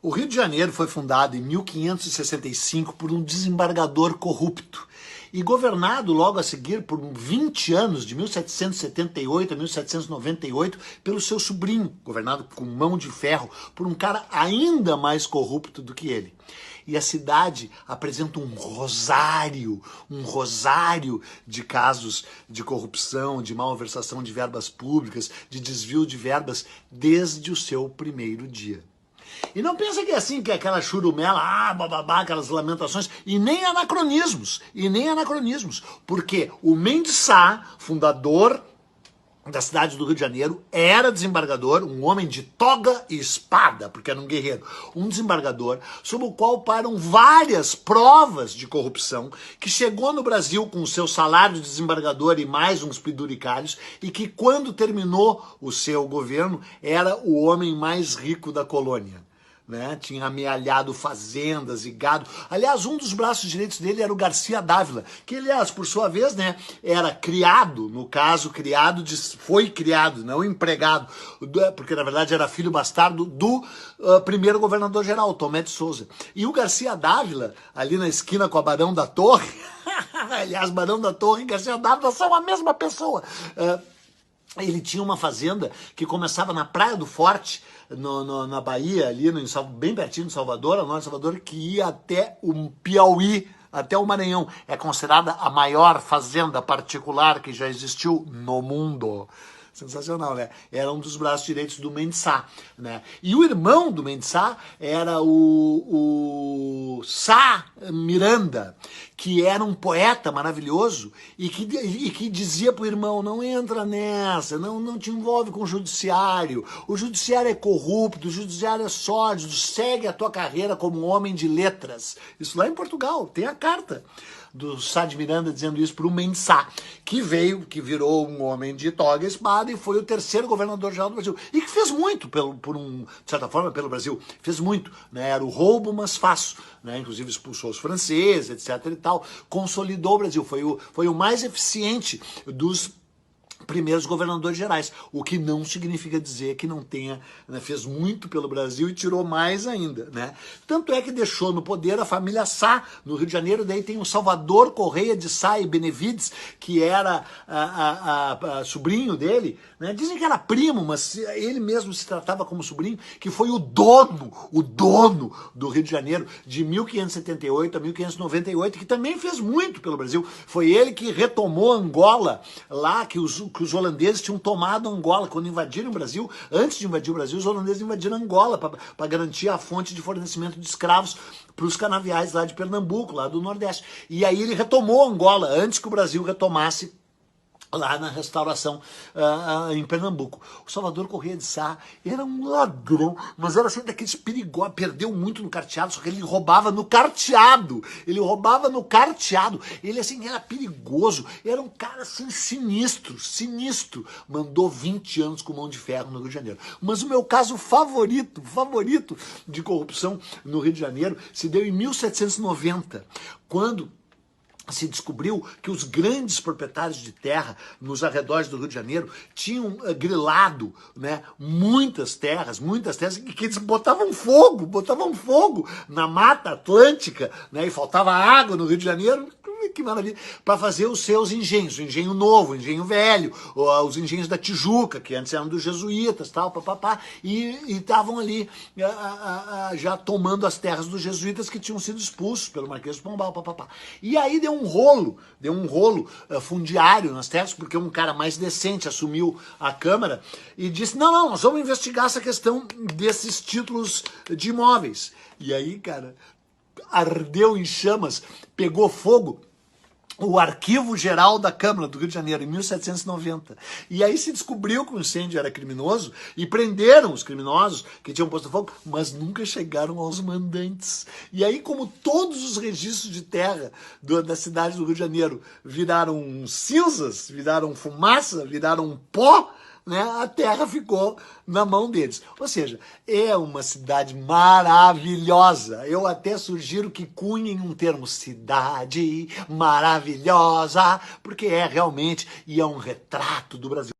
O Rio de Janeiro foi fundado em 1565 por um desembargador corrupto e governado logo a seguir por 20 anos, de 1778 a 1798, pelo seu sobrinho, governado com mão de ferro por um cara ainda mais corrupto do que ele. E a cidade apresenta um rosário de casos de corrupção, de malversação de verbas públicas, de desvio de verbas desde o seu primeiro dia. E não pensa que é assim, que é aquela churumela, bababá, aquelas lamentações, e nem anacronismos, porque o Mendes Sá, fundador da cidade do Rio de Janeiro, era desembargador, um homem de toga e espada, porque era um guerreiro, um desembargador sobre o qual param várias provas de corrupção, que chegou no Brasil com o seu salário de desembargador e mais uns penduricalhos, e que quando terminou o seu governo, era o homem mais rico da colônia. Né? Tinha amealhado fazendas e gado. Aliás, um dos braços direitos dele era o Garcia Dávila, que, aliás, por sua vez, né, era criado, no caso, foi criado, não empregado, porque na verdade era filho bastardo do primeiro governador-geral, Tomé de Souza. E o Garcia Dávila, ali na esquina com a Barão da Torre, aliás, Barão da Torre e Garcia Dávila são a mesma pessoa. Ele tinha uma fazenda que começava na Praia do Forte, na Bahia, ali bem pertinho de Salvador, ao norte de Salvador, que ia até o Piauí, até o Maranhão. É considerada a maior fazenda particular que já existiu no mundo. Sensacional, né? Era um dos braços direitos do Mendes Sá, né? E o irmão do Mendes Sá era o Sá Miranda, que era um poeta maravilhoso e que dizia pro irmão, não entra nessa, não te envolve com o judiciário é corrupto, o judiciário é sórdido, segue a tua carreira como homem de letras. Isso lá em Portugal, tem a carta do Sá de Miranda dizendo isso para o Mendes Sá, que virou um homem de toga e espada e foi o terceiro governador-geral do Brasil. E que fez muito, de certa forma, pelo Brasil. Fez muito, né? Era o roubo, mas fácil. Né? Inclusive expulsou os franceses, etc. e tal. Consolidou o Brasil. Foi o mais eficiente dos primeiros governadores gerais, o que não significa dizer que não tenha, né, fez muito pelo Brasil e tirou mais ainda, né? Tanto é que deixou no poder a família Sá, no Rio de Janeiro, daí tem o Salvador Correia de Sá e Benevides, que era sobrinho dele, né? Dizem que era primo, mas ele mesmo se tratava como sobrinho, que foi o dono do Rio de Janeiro de 1578 a 1598, que também fez muito pelo Brasil. Foi ele que retomou Angola, lá que os holandeses tinham tomado Angola quando invadiram o Brasil. Antes de invadir o Brasil, os holandeses invadiram Angola para garantir a fonte de fornecimento de escravos para os canaviais lá de Pernambuco, lá do Nordeste. E aí ele retomou Angola antes que o Brasil retomasse lá na restauração em Pernambuco. O Salvador Correia de Sá era um ladrão, mas era assim daqueles perigosos, perdeu muito no carteado, só que ele roubava no carteado, ele assim era perigoso, era um cara assim sinistro, mandou 20 anos com mão de ferro no Rio de Janeiro. Mas o meu caso favorito de corrupção no Rio de Janeiro se deu em 1790, quando se descobriu que os grandes proprietários de terra nos arredores do Rio de Janeiro tinham grilado, né, muitas terras, que eles botavam fogo na Mata Atlântica, né, e faltava água no Rio de Janeiro, que maravilha, para fazer os seus engenhos, o engenho novo, o engenho velho, os engenhos da Tijuca, que antes eram dos jesuítas, tal, e estavam ali já tomando as terras dos jesuítas que tinham sido expulsos pelo Marquês de Pombal, E aí deu um rolo fundiário nas terras, porque um cara mais decente assumiu a Câmara e disse, não, nós vamos investigar essa questão desses títulos de imóveis. E aí, cara, ardeu em chamas, pegou fogo o Arquivo Geral da Câmara do Rio de Janeiro, em 1790. E aí se descobriu que o incêndio era criminoso e prenderam os criminosos que tinham posto fogo, mas nunca chegaram aos mandantes. E aí, como todos os registros de terra da cidade do Rio de Janeiro viraram cinzas, viraram fumaça, viraram pó, né, a terra ficou na mão deles. Ou seja, é uma cidade maravilhosa. Eu até sugiro que cunhem um termo, cidade maravilhosa, porque é realmente, e é um retrato do Brasil.